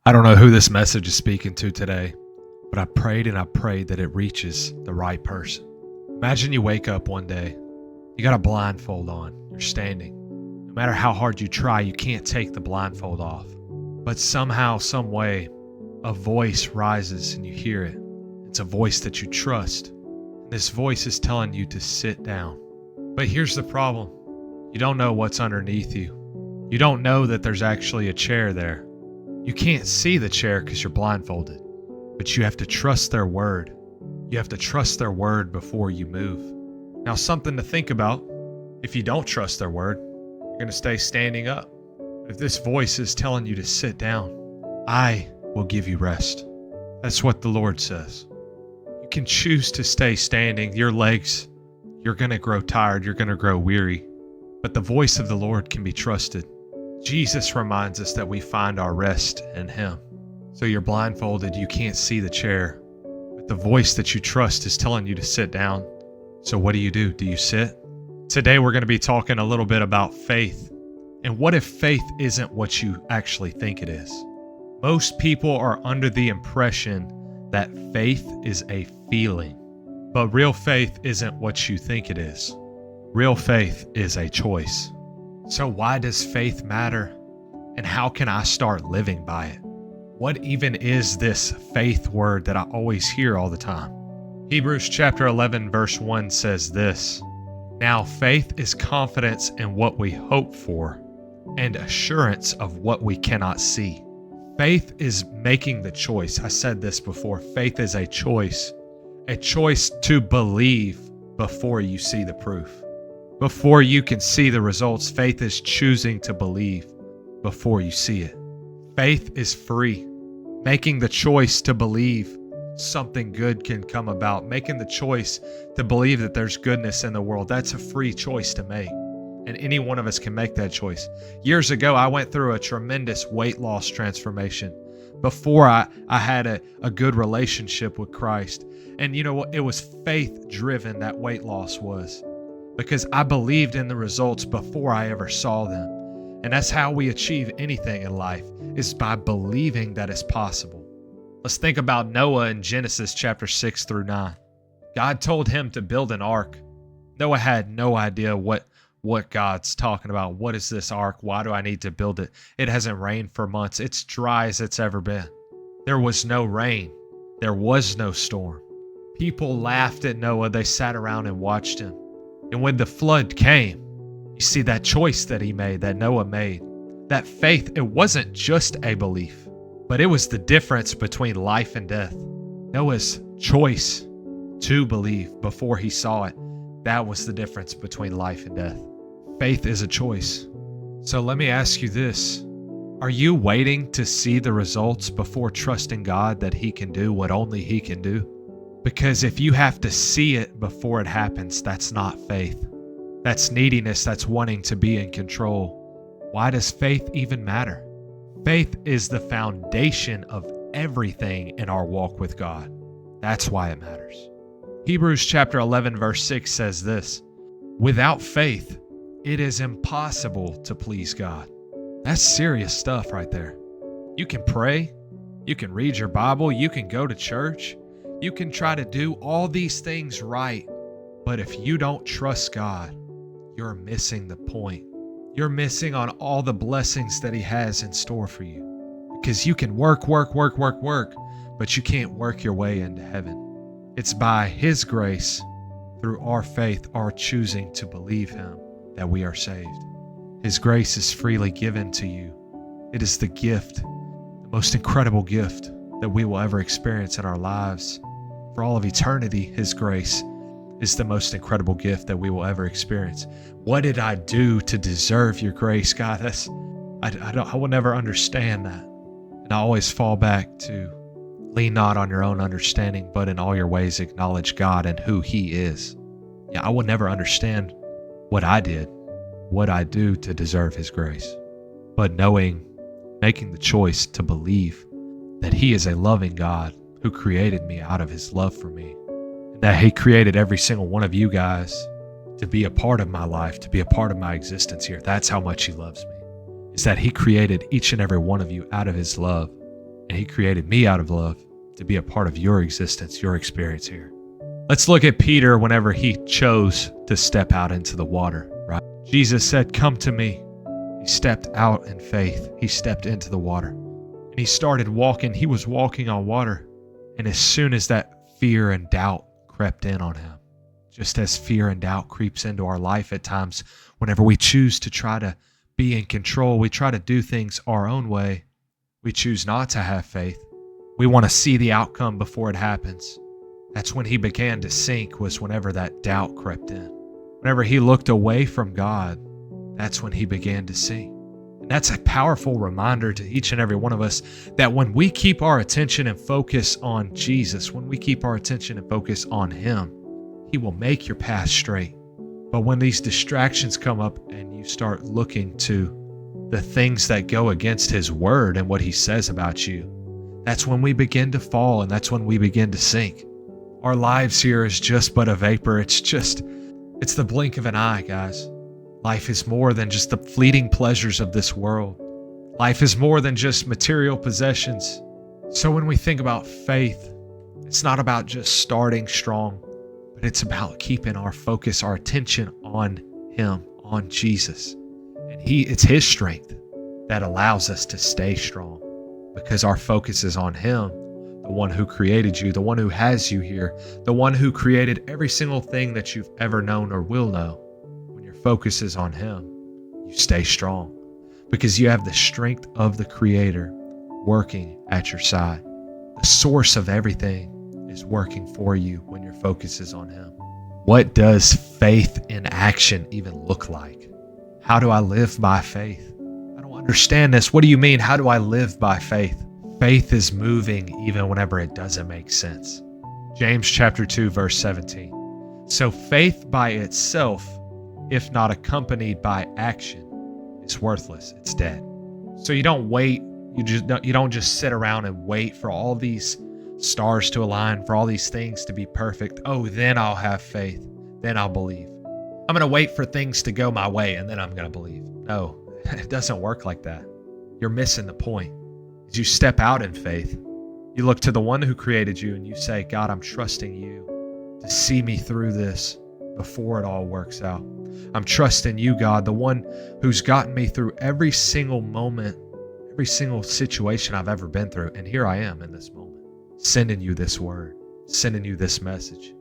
I don't know who this message is speaking to today, but I prayed and I prayed that it reaches the right person. Imagine you wake up one day, you got a blindfold on, you're standing. No matter how hard you try, you can't take the blindfold off. But somehow, some way, a voice rises and you hear it. It's a voice that you trust. And this voice is telling you to sit down. But here's the problem. You don't know what's underneath you. You don't know that there's actually a chair there. You can't see the chair because you're blindfolded, but you have to trust their word. You have to trust their word before you move. Now, something to think about. If you don't trust their word, you're going to stay standing up. If this voice is telling you to sit down, I will give you rest. That's what the Lord says. You can choose to stay standing. Your legs, you're going to grow tired. You're going to grow weary. But the voice of the Lord can be trusted. Jesus reminds us that we find our rest in Him. So you're blindfolded, you can't see the chair, but the voice that you trust is telling you to sit down. So what do? Do you sit? Today we're going to be talking a little bit about faith. And what if faith isn't what you actually think it is? Most people are under the impression that faith is a feeling, but real faith isn't what you think it is. Real faith is a choice. So why does faith matter? And how can I start living by it? What even is this faith word that I always hear all the time? Hebrews chapter 11 verse 1 says this, "Now faith is confidence in what we hope for and assurance of what we cannot see." Faith is making the choice. I said this before. Faith is a choice to believe before you see the proof. Before you can see the results, faith is choosing to believe before you see it. Faith is free. Making the choice to believe something good can come about. Making the choice to believe that there's goodness in the world. That's a free choice to make. And any one of us can make that choice. Years ago, I went through a tremendous weight loss transformation before I had a good relationship with Christ. And you know what? It was faith driven, that weight loss was. Because I believed in the results before I ever saw them. And that's how we achieve anything in life, is by believing that it's possible. Let's think about Noah in Genesis chapter 6 through 9. God told him to build an ark. Noah had no idea what God's talking about. What is this ark? Why do I need to build it? It hasn't rained for months. It's dry as it's ever been. There was no rain. There was no storm. People laughed at Noah. They sat around and watched him. And when the flood came, you see that choice that he made, that Noah made, that faith, it wasn't just a belief, but it was the difference between life and death. Noah's choice to believe before he saw it, that was the difference between life and death. Faith is a choice. So let me ask you this. Are you waiting to see the results before trusting God that He can do what only He can do? Because if you have to see it before it happens, that's not faith. That's neediness. That's wanting to be in control. Why does faith even matter? Faith is the foundation of everything in our walk with God. That's why it matters. Hebrews chapter 11 verse 6 says this, "Without faith, it is impossible to please God." That's serious stuff right there. You can pray. You can read your Bible. You can go to church. You can try to do all these things right, but if you don't trust God, you're missing the point. You're missing on all the blessings that He has in store for you. Because you can work, but you can't work your way into heaven. It's by His grace, through our faith, our choosing to believe Him, that we are saved. His grace is freely given to you. It is the gift, the most incredible gift that we will ever experience in our lives. For all of eternity, His grace is the most incredible gift that we will ever experience. What did I do to deserve your grace, God? I will never understand that. And I always fall back to lean not on your own understanding, but in all your ways acknowledge God and who He is. Yeah, I will never understand what I did, what I do to deserve His grace. But making the choice to believe that He is a loving God who created me out of His love for me, and that He created every single one of you guys to be a part of my life, to be a part of my existence here. That's how much He loves me, is that He created each and every one of you out of His love. And he created me out of love to be a part of your existence, your experience here. Let's look at Peter whenever he chose to step out into the water, right? Jesus said, "Come to me." He stepped out in faith. He stepped into the water. And he started walking. He was walking on water. And as soon as that fear and doubt crept in on him, just as fear and doubt creeps into our life at times, whenever we choose to try to be in control, we try to do things our own way, we choose not to have faith. We want to see the outcome before it happens. That's when he began to sink, was whenever that doubt crept in. Whenever he looked away from God, that's when he began to sink. And that's a powerful reminder to each and every one of us that when we keep our attention and focus on Jesus, when we keep our attention and focus on him, he will make your path straight. But when these distractions come up and you start looking to the things that go against his word and what he says about you, that's when we begin to fall, and that's when we begin to sink. Our lives here is just but a vapor. It's the blink of an eye, guys. Life is more than just the fleeting pleasures of this world. Life is more than just material possessions. So when we think about faith, it's not about just starting strong, but it's about keeping our focus, our attention on him, on Jesus. And it's his strength that allows us to stay strong, because our focus is on him, the one who created you, the one who has you here, the one who created every single thing that you've ever known or will know. When your focus is on him, you stay strong, because you have the strength of the Creator working at your side. The source of everything is working for you when your focus is on him. What does faith in action even look like? How do I live by faith? I don't understand this. What do you mean? How do I live by faith? Faith is moving even whenever it doesn't make sense. James chapter 2, verse 17. So faith by itself, if not accompanied by action, is worthless. It's dead. So you don't wait. You don't just sit around and wait for all these stars to align, for all these things to be perfect. Oh, then I'll have faith. Then I'll believe. I'm going to wait for things to go my way and then I'm going to believe. No, it doesn't work like that. You're missing the point. As you step out in faith, you look to the one who created you and you say, God, I'm trusting you to see me through this before it all works out. I'm trusting you, God, the one who's gotten me through every single moment, every single situation I've ever been through. And here I am in this moment, sending you this word, sending you this message.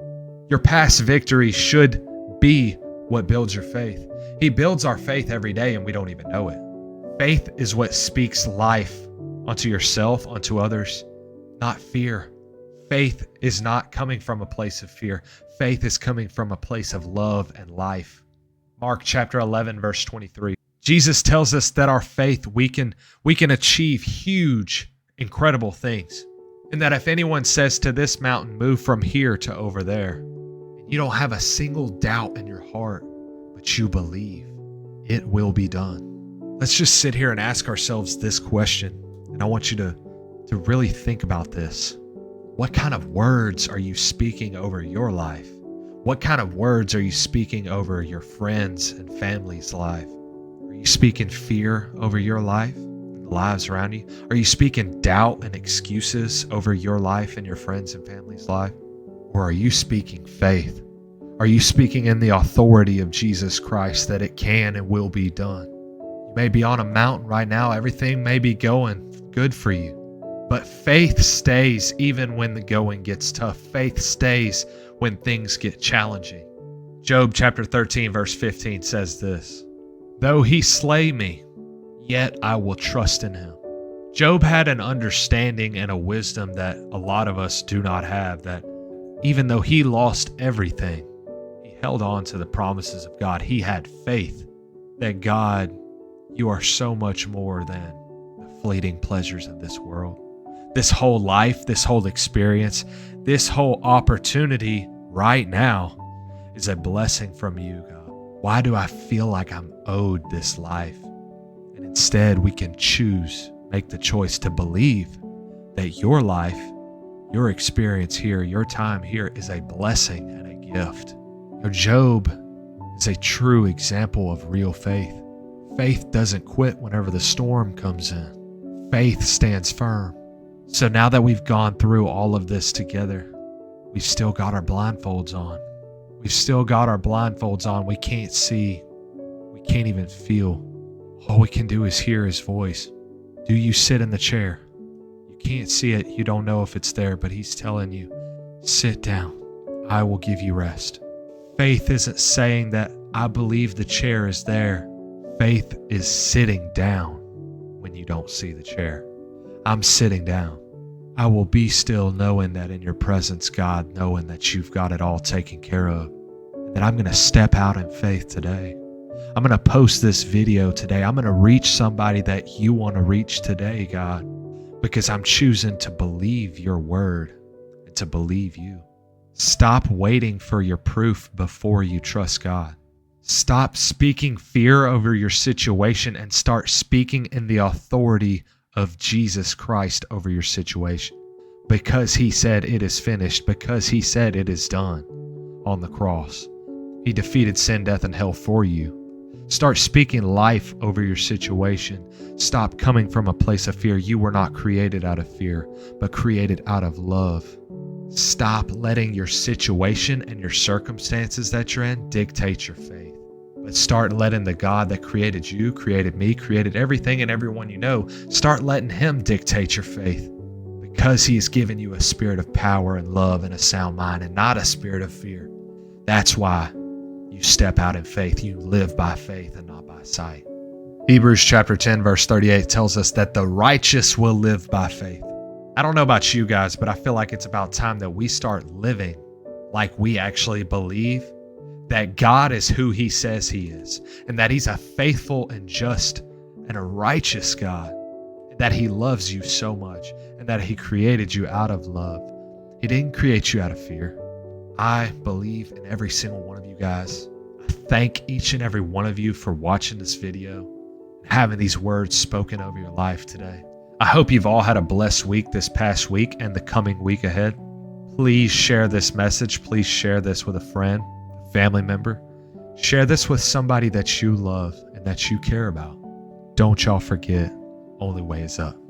Your past victory should be what builds your faith. He builds our faith every day and we don't even know it. Faith is what speaks life onto yourself, onto others, not fear. Faith is not coming from a place of fear. Faith is coming from a place of love and life. Mark chapter 11, verse 23. Jesus tells us that our faith, we can achieve huge, incredible things. And that if anyone says to this mountain, move from here to over there, and you don't have a single doubt in your heart, but you believe, it will be done. Let's just sit here and ask ourselves this question. And I want you to really think about this. What kind of words are you speaking over your life? What kind of words are you speaking over your friends and family's life? Are you speaking fear over your life and the lives around you? Are you speaking doubt and excuses over your life and your friends and family's life? Or are you speaking faith? Are you speaking in the authority of Jesus Christ that it can and will be done? You may be on a mountain right now. Everything may be going good for you. But faith stays even when the going gets tough. Faith stays when things get challenging. Job chapter 13, verse 15 says this, though he slay me, yet I will trust in him. Job had an understanding and a wisdom that a lot of us do not have, that even though he lost everything, he held on to the promises of God. He had faith that God, you are so much more than the fleeting pleasures of this world. This whole life, this whole experience, this whole opportunity right now is a blessing from you, God. Why do I feel like I'm owed this life? And instead, we can make the choice to believe that your life, your experience here, your time here is a blessing and a gift. Job is a true example of real faith. Faith doesn't quit whenever the storm comes in. Faith stands firm. So now that we've gone through all of this together, we've still got our blindfolds on. We've still got our blindfolds on. We can't see. We can't even feel. All we can do is hear his voice. Do you sit in the chair? You can't see it. You don't know if it's there, but he's telling you, sit down. I will give you rest. Faith isn't saying that I believe the chair is there. Faith is sitting down when you don't see the chair. I'm sitting down. I will be still, knowing that in your presence, God, knowing that you've got it all taken care of, and that I'm going to step out in faith today. I'm going to post this video today. I'm going to reach somebody that you want to reach today, God, because I'm choosing to believe your word and to believe you. Stop waiting for your proof before you trust God. Stop speaking fear over your situation and start speaking in the authority of Jesus Christ over your situation. Because he said it is finished, because he said it is done on the cross. He defeated sin, death, and hell for you. Start speaking life over your situation. Stop coming from a place of fear. You were not created out of fear, but created out of love. Stop letting your situation and your circumstances that you're in dictate your faith. But start letting the God that created you, created me, created everything and everyone you know, start letting him dictate your faith. Because he's given you a spirit of power and love and a sound mind and not a spirit of fear. That's why you step out in faith. You live by faith and not by sight. Hebrews chapter 10 verse 38 tells us that the righteous will live by faith. I don't know about you guys, but I feel like it's about time that we start living like we actually believe that God is who he says he is, and that he's a faithful and just and a righteous God, and that he loves you so much, and that he created you out of love. He didn't create you out of fear. I believe in every single one of you guys. I thank each and every one of you for watching this video and having these words spoken over your life today. I hope you've all had a blessed week this past week and the coming week ahead. Please share this message. Please share this with a friend, family member. Share this with somebody that you love and that you care about. Don't y'all forget, only way is up.